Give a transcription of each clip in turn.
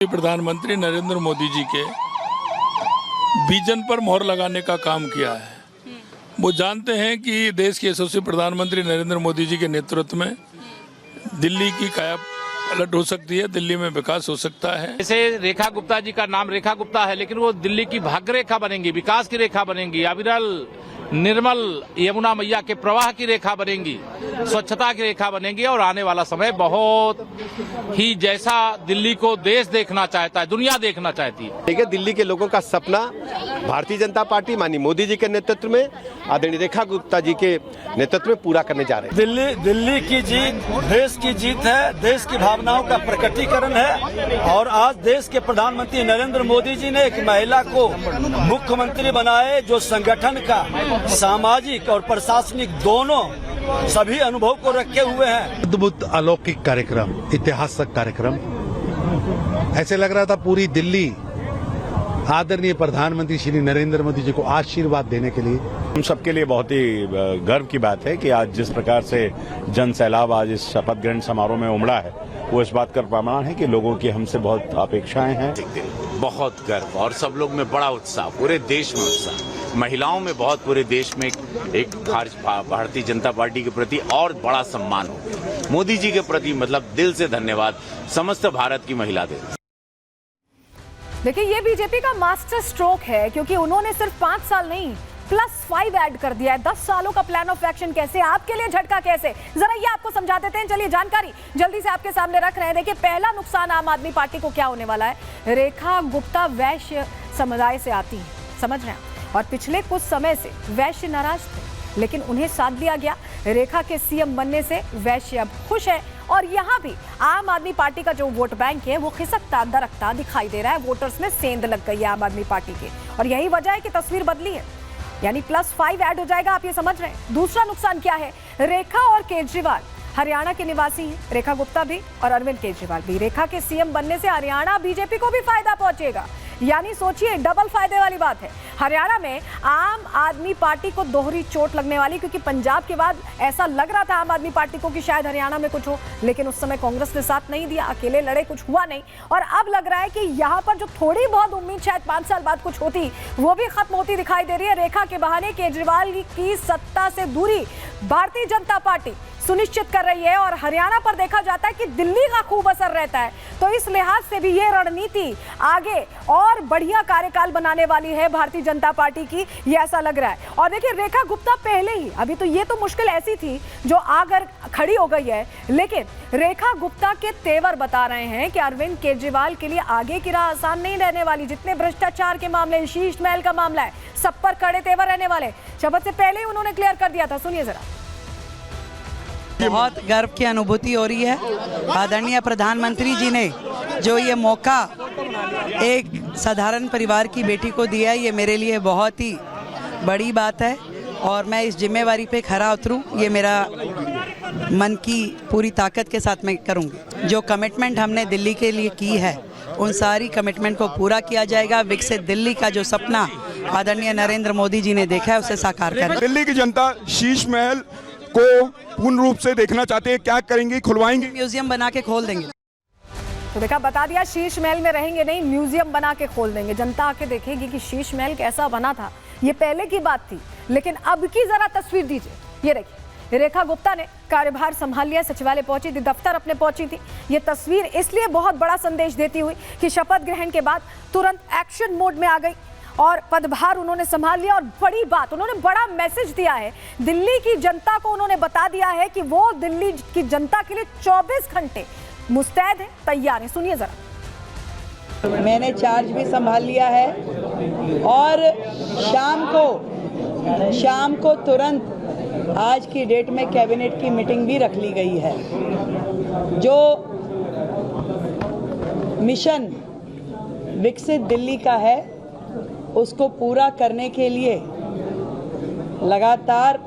प्रधानमंत्री नरेंद्र मोदी जी के विजन पर मोहर लगाने का काम किया है। वो जानते हैं कि देश के यशस्वी प्रधानमंत्री नरेंद्र मोदी जी के नेतृत्व में दिल्ली की काया पलट हो सकती है, दिल्ली में विकास हो सकता है। जैसे रेखा गुप्ता जी का नाम रेखा गुप्ता है, लेकिन वो दिल्ली की भाग्य रेखा बनेंगी, विकास की रेखा बनेंगी, अविरल निर्मल यमुना मैया के प्रवाह की रेखा बनेंगी, स्वच्छता की रेखा बनेगी। और आने वाला समय बहुत ही जैसा दिल्ली को देश देखना चाहता है, दुनिया देखना चाहती है। ठीक है, दिल्ली के लोगों का सपना भारतीय जनता पार्टी माननीय मोदी जी के नेतृत्व में, आदरणीय रेखा गुप्ता जी के नेतृत्व में पूरा करने जा रहे हैं। दिल्ली की जीत देश की जीत है, देश की भावनाओं का प्रकटीकरण है। और आज देश के प्रधानमंत्री नरेंद्र मोदी जी ने एक महिला को मुख्यमंत्री बनाए, जो संगठन का सामाजिक और प्रशासनिक दोनों सभी अनुभव को रखे हुए हैं। अद्भुत अलौकिक कार्यक्रम, ऐतिहासिक कार्यक्रम। ऐसे लग रहा था पूरी दिल्ली आदरणीय प्रधानमंत्री श्री नरेंद्र मोदी जी को आशीर्वाद देने के लिए। हम सबके लिए बहुत ही गर्व की बात है कि आज जिस प्रकार से जन सैलाब आज इस शपथ ग्रहण समारोह में उमड़ा है, वो इस बात का प्रमाण है कि लोगों की हमसे बहुत अपेक्षाएं हैं। बहुत गर्व और सब लोग में बड़ा उत्साह, पूरे देश में उत्साह, महिलाओं में बहुत, पूरे देश में एक भारतीय जनता पार्टी के प्रति और बड़ा सम्मान हो। मोदी जी के प्रति मतलब दिल से धन्यवाद समस्त भारत की महिला दे। देखिए, ये बीजेपी का मास्टर स्ट्रोक है, क्योंकि उन्होंने सिर्फ 5 साल नहीं +5 ऐड कर दिया है। 10 सालों का प्लान ऑफ एक्शन कैसे, आपके लिए झटका कैसे, जरा ये आपको समझा देते हैं। चलिए जानकारी जल्दी से आपके सामने रख रहे हैं। देखिए, पहला नुकसान आम आदमी पार्टी को क्या होने वाला है। रेखा गुप्ता वैश्य समुदाय से आती है, समझ रहे हैं, और पिछले कुछ समय से वैश्य नाराज थे, लेकिन उन्हें साथ दिया गया। रेखा के सीएम बनने से वैश्य अब खुश है। और यहाँ भी आम आदमी पार्टी का जो वोट बैंक है वो खिसकता दरकता दिखाई दे रहा है। वोटर्स में सेंध लग गई है आम आदमी पार्टी के, और यही वजह है कि तस्वीर बदली है, यानी +5 ऐड हो जाएगा। आप ये समझ रहे हैं। दूसरा नुकसान क्या है, रेखा और केजरीवाल हरियाणा के निवासी हैं, रेखा गुप्ता भी और अरविंद केजरीवाल भी। रेखा के सीएम बनने से हरियाणा बीजेपी को भी फायदा पहुंचेगा, यानी सोचिए डबल फायदे वाली बात है। हरियाणा में आम आदमी पार्टी को दोहरी चोट लगने वाली, क्योंकि पंजाब के बाद ऐसा लग रहा था आम आदमी पार्टी को कि शायद हरियाणा में कुछ हो, लेकिन उस समय कांग्रेस ने साथ नहीं दिया, अकेले लड़े, कुछ हुआ नहीं। और अब लग रहा है कि यहाँ पर जो थोड़ी बहुत उम्मीद शायद 5 साल बाद कुछ होती, वो भी खत्म होती दिखाई दे रही है। रेखा के बहाने केजरीवाल की सत्ता से दूरी भारतीय जनता पार्टी सुनिश्चित कर रही है, और हरियाणा पर देखा जाता है कि दिल्ली का खूब असर रहता है। तो इस लिहाज से भी ये रणनीति आगे और बढ़िया कार्यकाल बनाने वाली है भारतीय जनता पार्टी की, ये ऐसा लग रहा है। और देखिए, रेखा गुप्ता पहले ही, अभी तो ये तो मुश्किल ऐसी थी जो आकर खड़ी हो गई है, लेकिन रेखा गुप्ता के तेवर बता रहे हैं कि अरविंद केजरीवाल के लिए आगे की राह आसान नहीं रहने वाली। जितने भ्रष्टाचार के मामले, शीश महल का मामला है, सब पर कड़े तेवर रहने वाले। शपथ से पहले ही उन्होंने क्लियर कर दिया था, सुनिए जरा। बहुत गर्व की अनुभूति हो रही है। आदरणीय प्रधानमंत्री जी ने जो ये मौका एक साधारण परिवार की बेटी को दिया है, ये मेरे लिए बहुत ही बड़ी बात है, और मैं इस जिम्मेवारी पे खरा उतरूं, ये मेरा मन की पूरी ताकत के साथ मैं करूंगी। जो कमिटमेंट हमने दिल्ली के लिए की है, उन सारी कमिटमेंट को पूरा किया जाएगा। विकसित दिल्ली का जो सपना आदरणीय नरेंद्र मोदी जी ने देखा है, उसे साकार करें। दिल्ली की जनता शीश महल को पूर्ण रूप से देखना चाहते हैं, क्या करेंगे, खुलवाएंगे, म्यूजियम बना के खोल देंगे। तो देखा, बता दिया, शीश महल में रहेंगे नहीं, म्यूजियम बना के खोल देंगे। जनता आके देखेगी कि शीश महल कैसा बना था। ये पहले की बात थी, लेकिन अब की जरा तस्वीर दीजिए। ये देखिए, रेखा गुप्ता ने कार्यभार संभाल लिया, सचिवालय पहुंची थी, दफ्तर अपने पहुंची थी। ये तस्वीर इसलिए बहुत बड़ा संदेश देती हुई कि शपथ ग्रहण के बाद तुरंत एक्शन मोड में आ गई और पदभार उन्होंने संभाल लिया। और बड़ी बात, उन्होंने बड़ा मैसेज दिया है दिल्ली की जनता को। उन्होंने बता दिया है कि वो दिल्ली की जनता के लिए 24 घंटे मुस्तैद है, तैयार है। सुनिए जरा। मैंने चार्ज भी संभाल लिया है, और शाम को तुरंत आज की डेट में कैबिनेट की मीटिंग भी रख ली गई है। जो मिशन विकसित दिल्ली का है, उसको पूरा करने के लिए लगातार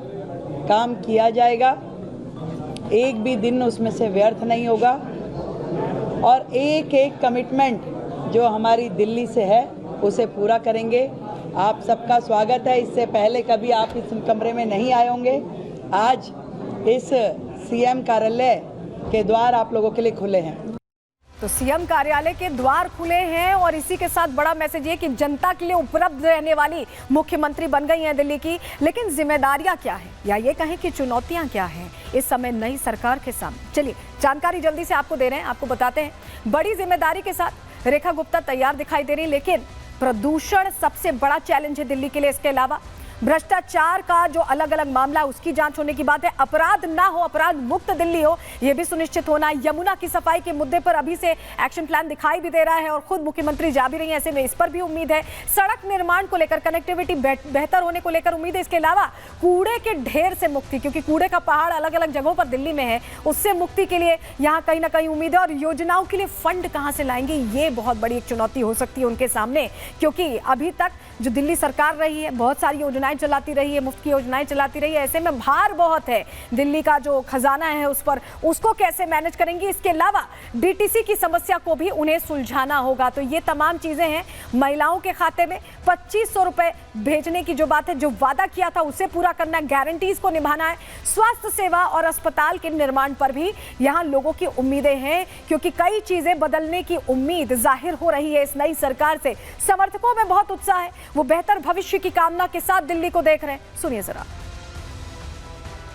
काम किया जाएगा। एक भी दिन उसमें से व्यर्थ नहीं होगा, और एक एक कमिटमेंट जो हमारी दिल्ली से है उसे पूरा करेंगे। आप सबका स्वागत है। इससे पहले कभी आप इस कमरे में नहीं आए होंगे। आज इस सीएम कार्यालय के द्वार आप लोगों के लिए खुले हैं। तो सीएम कार्यालय के द्वार खुले हैं और इसी के साथ बड़ा मैसेज ये कि जनता के लिए उपलब्ध रहने वाली मुख्यमंत्री बन गई हैं दिल्ली की। लेकिन जिम्मेदारियां क्या है या ये कहें कि चुनौतियां क्या हैं इस समय नई सरकार के सामने? चलिए जानकारी जल्दी से आपको दे रहे हैं, आपको बताते हैं। बड़ी जिम्मेदारी के साथ रेखा गुप्ता तैयार दिखाई दे रही, लेकिन प्रदूषण सबसे बड़ा चैलेंज है दिल्ली के लिए। इसके अलावा भ्रष्टाचार का जो अलग अलग मामला उसकी जांच होने की बात है। अपराध ना हो, अपराध मुक्त दिल्ली हो, यह भी सुनिश्चित होना। यमुना की सफाई के मुद्दे पर अभी से एक्शन प्लान दिखाई भी दे रहा है और खुद मुख्यमंत्री जा भी रही है, ऐसे में इस पर भी उम्मीद है। सड़क निर्माण को लेकर, कनेक्टिविटी बेहतर होने को लेकर उम्मीद है। इसके अलावा कूड़े के ढेर से मुक्ति, क्योंकि कूड़े का पहाड़ अलग अलग जगहों पर दिल्ली में है, उससे मुक्ति के लिए यहाँ कहीं ना कहीं उम्मीद है। और योजनाओं के लिए फंड कहाँ से लाएंगे, ये बहुत बड़ी एक चुनौती हो सकती है उनके सामने, क्योंकि अभी तक जो दिल्ली सरकार रही है बहुत सारी योजनाएं चलाती रही है, मुफ्त की योजनाएं चलाती रही है, ऐसे में भार बहुत है दिल्ली का जो खजाना है उस पर, उसको कैसे मैनेज करेंगी। इसके अलावा डीटीसी की समस्या को भी उन्हें सुलझाना होगा। तो ये तमाम चीजें हैं। महिलाओं के खाते में 2500 रुपए भेजने की जो बात है, जो वादा किया था उसे पूरा करना है, गारंटीज को निभाना है। स्वास्थ्य सेवा और अस्पताल के निर्माण पर भी यहाँ लोगों की उम्मीदें हैं, क्योंकि कई चीजें बदलने की उम्मीद जाहिर हो रही है इस नई सरकार से। समर्थकों में बहुत उत्साह है, वो बेहतर भविष्य की कामना के साथ दिल्ली को देख रहे हैं। सुनिए जरा।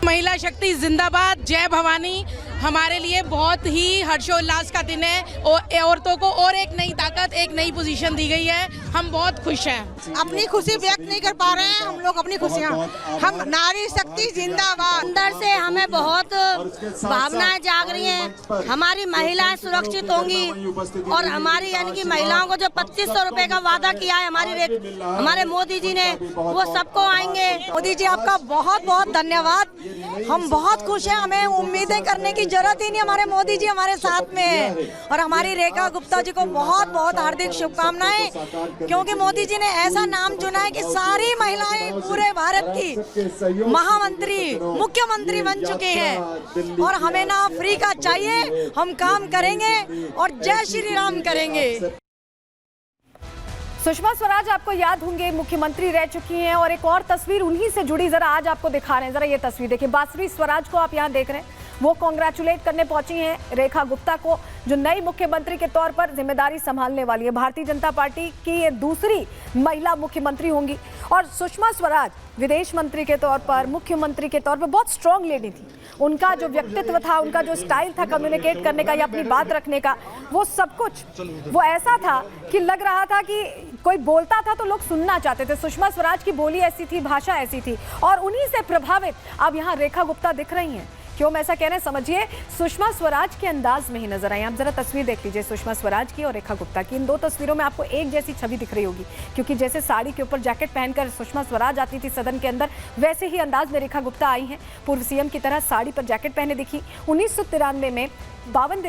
महिला शक्ति जिंदाबाद, जय भवानी। हमारे लिए बहुत ही हर्षोल्लास का दिन है और औरतों को और एक नई ताकत, एक नई पोजीशन दी गई है। हम बहुत खुश हैं। अपनी खुशी व्यक्त नहीं कर पा रहे हैं हम लोग, अपनी खुशियाँ। हम नारी शक्ति जिंदाबाद। अंदर से हमें बहुत भावनाएं जाग रही हैं। हमारी महिलाएं सुरक्षित होंगी और हमारी यानी कि महिलाओं को जो 2500 रुपए का वादा किया है हमारे मोदी जी ने, वो सबको आएंगे। मोदी जी आपका बहुत बहुत धन्यवाद। हम बहुत खुश हैं, हमें उम्मीदें करने की जरूरत ही नहीं, हमारे मोदी जी हमारे साथ में है। और हमारी रेखा गुप्ता जी को बहुत बहुत हार्दिक शुभकामनाएं, क्योंकि मोदी जी ने ऐसा नाम चुना है कि सारी महिलाएं पूरे भारत की महामंत्री, मुख्यमंत्री बन चुके हैं। और हमें ना फ्री का चाहिए, हम काम करेंगे और जय श्री राम करेंगे। सुषमा स्वराज आपको याद होंगे मुख्यमंत्री रह चुकी हैं और एक और तस्वीर उन्हीं से जुड़ी जरा आज आपको दिखा रहे हैं। जरा ये तस्वीर देखिए, बासुरी स्वराज को आप यहाँ देख रहे हैं, वो कांग्रेचुलेट करने पहुंची हैं रेखा गुप्ता को, जो नई मुख्यमंत्री के तौर पर जिम्मेदारी संभालने वाली है। भारतीय जनता पार्टी की ये दूसरी महिला मुख्यमंत्री होंगी। और सुषमा स्वराज विदेश मंत्री के तौर पर, मुख्यमंत्री के तौर पर बहुत स्ट्रांग लेडी थी। उनका जो व्यक्तित्व था, उनका जो स्टाइल था कम्युनिकेट करने का या अपनी बात रखने का, वो सब कुछ वो ऐसा था कि लग रहा था कि कोई बोलता था तो लोग सुनना चाहते थे। सुषमा स्वराज की बोली ऐसी थी, भाषा ऐसी थी, और उन्हीं से प्रभावित अब यहाँ रेखा गुप्ता दिख रही हैं। क्यों मैं ऐसा कह रहे हैं समझिए, सुषमा स्वराज के अंदाज में ही नजर आई। आप जरा तस्वीर देख लीजिए सुषमा स्वराज की और रेखा गुप्ता की। इन दो तस्वीरों में आपको एक जैसी छवि दिख रही होगी, क्योंकि जैसे साड़ी के ऊपर जैकेट पहनकर सुषमा स्वराज आती थी सदन के अंदर, वैसे ही अंदाज में रेखा गुप्ता आई हैं। पूर्व सीएम की तरह साड़ी पर जैकेट पहने दिखी। 1993 में 52 दिन